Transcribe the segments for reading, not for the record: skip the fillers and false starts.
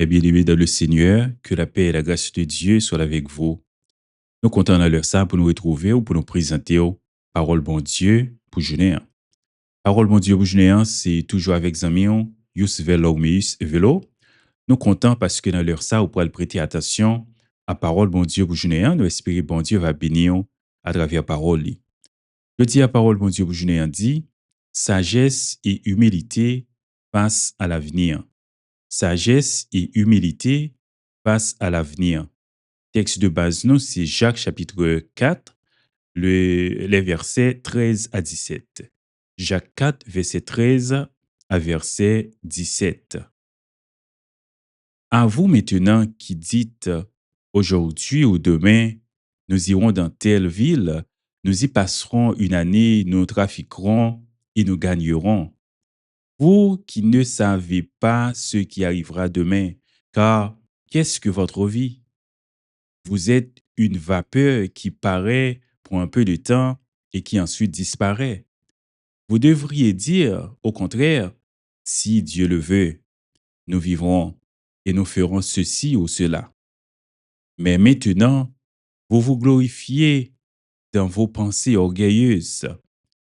Mes bien-aimés dans le Seigneur, que la paix et la grâce de Dieu soient avec vous. Nous comptons dans leur ça pour nous retrouver ou pour nous présenter parole bon Dieu pour journée. Parole bon Dieu pour journée, c'est toujours avec Zamion, Yus Velomeus Velo. Nous comptons parce que dans leur ça, vous pourrez prêter attention à parole bon Dieu pour journée. Nous espérons bon Dieu va bénir à travers parole. Je dis à parole bon Dieu pour journée dit sagesse et humilité face à l'avenir. Sagesse et humilité face à l'avenir. Texte de base, nous, c'est Jacques chapitre 4, les versets 13 à 17. Jacques 4, verset 13 à verset 17. À vous maintenant qui dites aujourd'hui ou demain, nous irons dans telle ville, nous y passerons une année, nous trafiquerons et nous gagnerons. Vous qui ne savez pas ce qui arrivera demain, car qu'est-ce que votre vie? Vous êtes une vapeur qui paraît pour un peu de temps et qui ensuite disparaît. Vous devriez dire, au contraire, si Dieu le veut, nous vivrons et nous ferons ceci ou cela. Mais maintenant, vous vous glorifiez dans vos pensées orgueilleuses,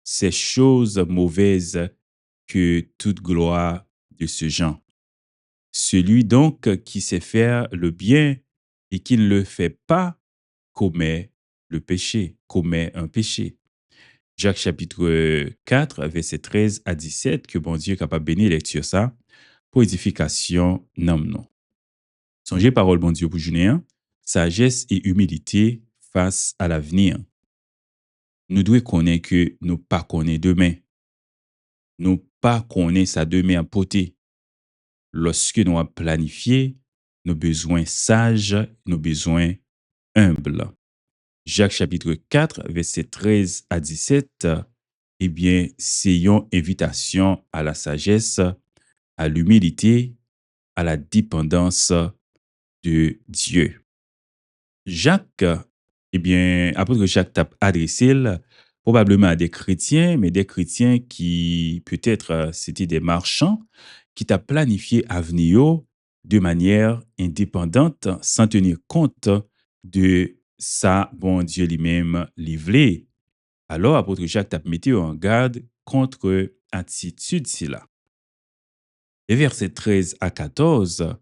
ces choses mauvaises que toute gloire de ce genre. Celui donc qui sait faire le bien et qui ne le fait pas commet le péché, commet un péché. Jacques chapitre 4, verset 13 à 17, que bon Dieu est capable de bénir lecture ça, pour édification, non. Songez parole bon Dieu pour journée, sagesse et humilité face à l'avenir. Nous devons connaître que nous pas connaître demain. Nous pas connaître ça demain à porter. Lorsque nous avons planifié, nos besoins sages, nos besoins humbles. Jacques chapitre 4, verset 13 à 17, eh bien, c'est une invitation à la sagesse, à l'humilité, à la dépendance de Dieu. Jacques, eh bien, apôtre Jacques t'a adressé probablement à des chrétiens, mais des chrétiens qui, peut-être, c'était des marchands, qui t'a planifié avenir de manière indépendante, sans tenir compte de ça, bon Dieu lui-même livré. Alors, apôtre Jacques t'a mis en garde contre attitude là. Les versets 13 à 14,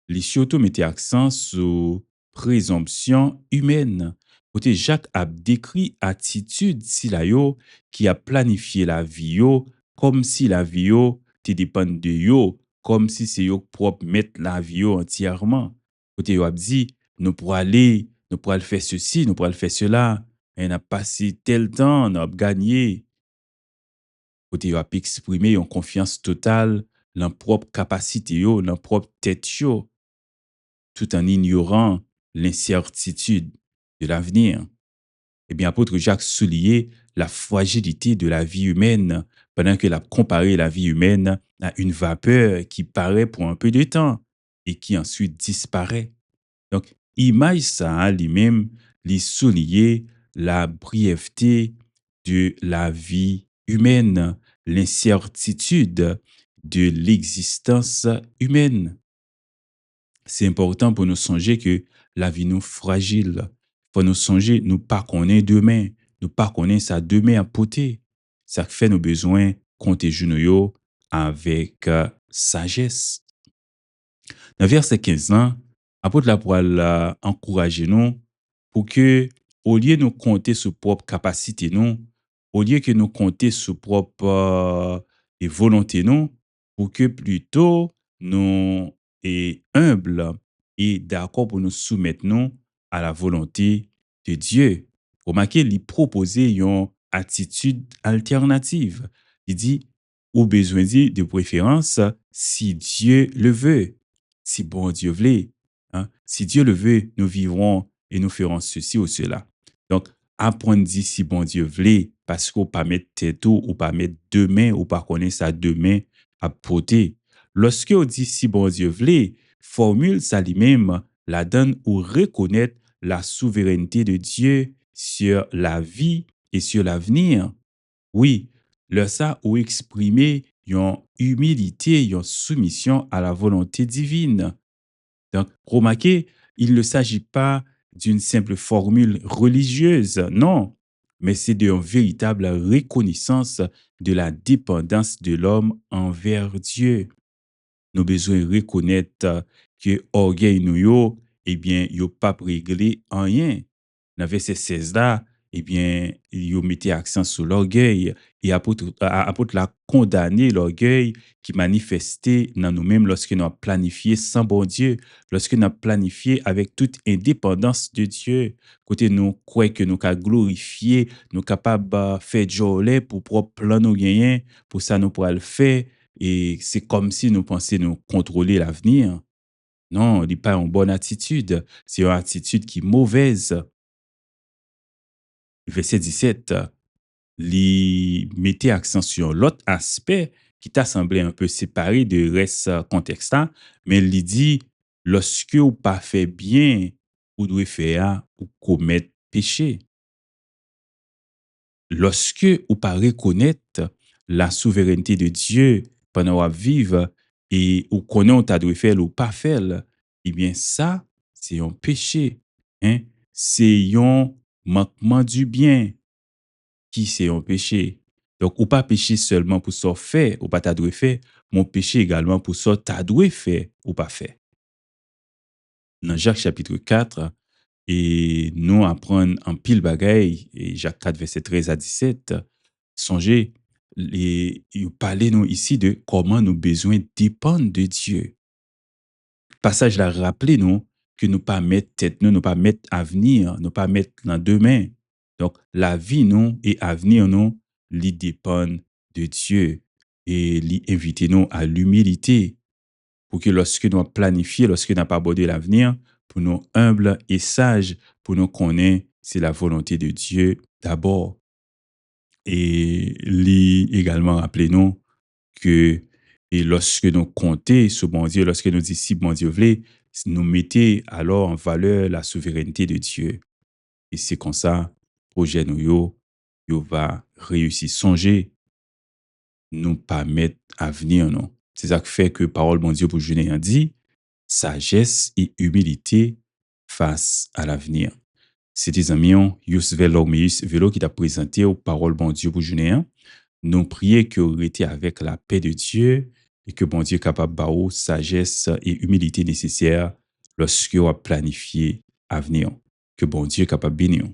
les surtout mettaient accent sur présomption humaine. Côté Jacques a décrit attitude si la yo qui a planifié la vie yo comme si la vie yo te dépend de yo, comme si c'est yo propre mettre la vie yo entièrement. Côté yo a dit nous pourrons faire ceci, nous pourrons faire cela, et on a passé tel temps, on a gagné. Côté yo a exprimé une confiance totale dans propre capacité yo, dans propre tête yo, tout en ignorant l'incertitude de l'avenir. Eh bien, apôtre Jacques soulignait la fragilité de la vie humaine pendant qu'il a comparé la vie humaine à une vapeur qui paraît pour un peu de temps et qui ensuite disparaît. Donc, image ça hein, lui-même, lui soulignait la brièveté de la vie humaine, l'incertitude de l'existence humaine. C'est important pour nous songer que la vie nous fragile. Pour nous songer, nous pas connaître demain, nous pas connaître ça demain à porter. Ça fait nos besoins compter genoux avec sagesse. Dans verset 15 ans, apôtre la pour encourager nous pour que au lieu de nous compter sur propre capacité nous, au lieu que nous compter sur propre et volonté nous, pour que plutôt nous et humble et d'accord pour nous soumettre nous à la volonté de Dieu. Remarquez, il proposer une attitude alternative. Il dit, ou besoin de préférence, si Dieu le veut, si bon Dieu veut. Hein? Si Dieu le veut, nous vivrons et nous ferons ceci ou cela. Donc, apprendre dit si bon Dieu veut, parce qu'on pas mettre tête ou pas mettre demain ou pas connaître ça demain à porter. Lorsque on dit si bon Dieu veut, formule ça lui-même la donne ou reconnaître la souveraineté de Dieu sur la vie et sur l'avenir. Oui, le ça ou exprimer une humilité, une soumission à la volonté divine. Donc, remarquez, il ne s'agit pas d'une simple formule religieuse, non, mais c'est d'une véritable reconnaissance de la dépendance de l'homme envers Dieu. Nous besoin reconnaître que orgueil nous yo, eh bien, yo pas réglé en rien. Dans verset 16 là, eh bien, yo mettait accent sur l'orgueil et apôtre l'a condamné l'orgueil qui manifestait dans nous-mêmes lorsque nous avons planifié sans bon Dieu, lorsque nous avons planifié avec toute indépendance de Dieu. Côté nous croyons que nous avons glorifier, nous capables de faire jolie pour propre plan nous gagner, pour ça nous pourrons le faire et c'est comme si nous pensions nous contrôler l'avenir. Non, il n'est pas une bonne attitude. C'est une attitude qui est mauvaise. Verset 17, il mettait accent sur l'autre aspect qui t'a semblé un peu séparé de reste contexte là, mais il dit, lorsque vous pas fait bien, vous devez faire ou commettre péché. Lorsque ou pas reconnaître la souveraineté de Dieu pendant qu'on vivre et ou connaît on t'a dû faire ou pas faire, eh bien ça, c'est un péché. Hein? C'est un manquement du bien qui c'est un péché. Donc, ou pas péché seulement pour ça fait ou pas t'a dû faire, mon péché également pour ça t'a dû faire ou pas faire. Dans Jacques chapitre 4, et nous apprendre en pile bagaille, et Jacques 4, verset 13 à 17, songez, il parlait nous ici de comment nous besoin dépendre de Dieu. Passage là, rappelez nous que nous pas mettre tête, nous pas mettre avenir, nous pas mettre dans demain. Donc, la vie nous et avenir nous, li dépend de Dieu et li inviter nous à l'humilité pour que lorsque nous planifions, lorsque nous n'avons pas abordé l'avenir, pour nous humbles et sages, pour nous connaître, c'est la volonté de Dieu d'abord. Et lui également, rappelez-nous que et lorsque nous comptons sur bon Dieu, lorsque nous disons si bon Dieu voulait, nous mettez alors en valeur la souveraineté de Dieu. Et c'est comme ça, projet nous yo va réussir. Songer, nous pas mettre à venir, non. C'est ça qui fait que parole bon Dieu pour jeûner a dit, sagesse et humilité face à l'avenir. C'était amis, Yus Velormeus Velo qui t'a présenté aux paroles bon Dieu pour jeûner. Nous prions que vous été avec la paix de Dieu et que bon Dieu capable de sagesse et humilité nécessaires lorsque vous planifiez l'avenir. Que bon Dieu capable de bénir.